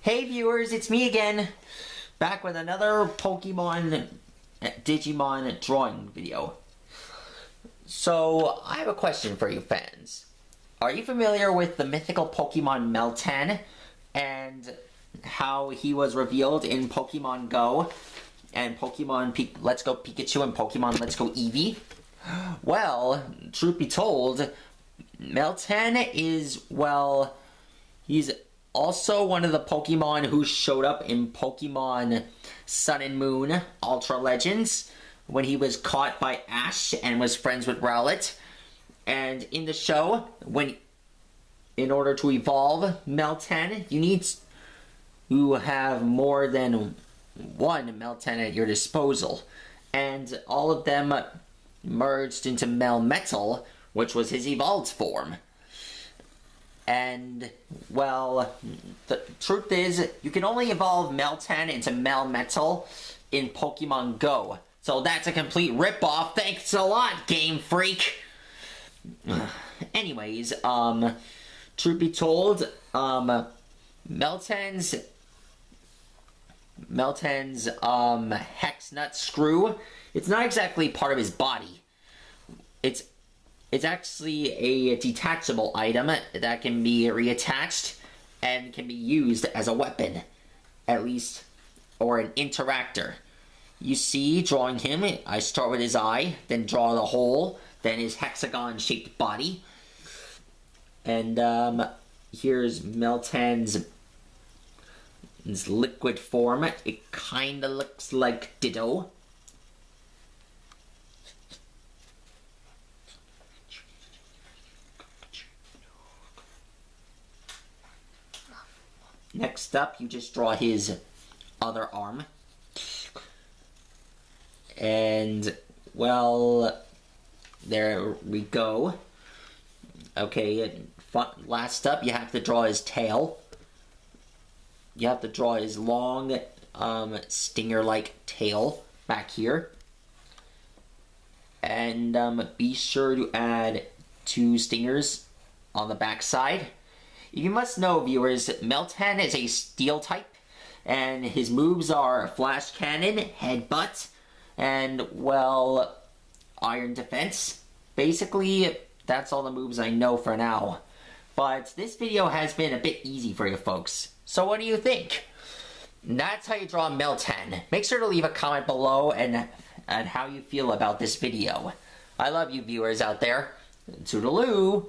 Hey viewers, it's me again, back with another Pokemon Digimon drawing video. So, I have a question for you fans. Are you familiar with the mythical Pokemon Meltan and how he was revealed in Pokemon Go and Pokemon Let's Go Pikachu and Pokemon Let's Go Eevee? Well, truth be told, Meltan is, well, he's also one of the Pokemon who showed up in Pokemon Sun and Moon Ultra Legends when he was caught by Ash and was friends with Rowlet. And in the show, in order to evolve Meltan, you need to have more than one Meltan at your disposal. And all of them merged into Melmetal, which was his evolved form. And, well, the truth is, you can only evolve Meltan into Melmetal in Pokemon Go. So that's a complete ripoff. Thanks a lot, Game Freak! Anyways, truth be told, Meltan's Hex Nut Screw, it's not exactly part of his body. It's actually a detachable item that can be reattached and can be used as a weapon, at least, or an interactor. You see, drawing him, I start with his eye, then draw the hole, then his hexagon-shaped body. And here's Meltan's liquid form. It kinda looks like Ditto. Next up, you just draw his other arm. And, well, there we go. Okay, last up, you have to draw his tail. You have to draw his long, stinger-like tail back here. And be sure to add 2 stingers on the back side. You must know, viewers, Meltan is a steel type, and his moves are Flash Cannon, Headbutt, and, well, Iron Defense. Basically, that's all the moves I know for now. But this video has been a bit easy for you folks. So what do you think? That's how you draw Meltan. Make sure to leave a comment below and how you feel about this video. I love you viewers out there. Toodaloo!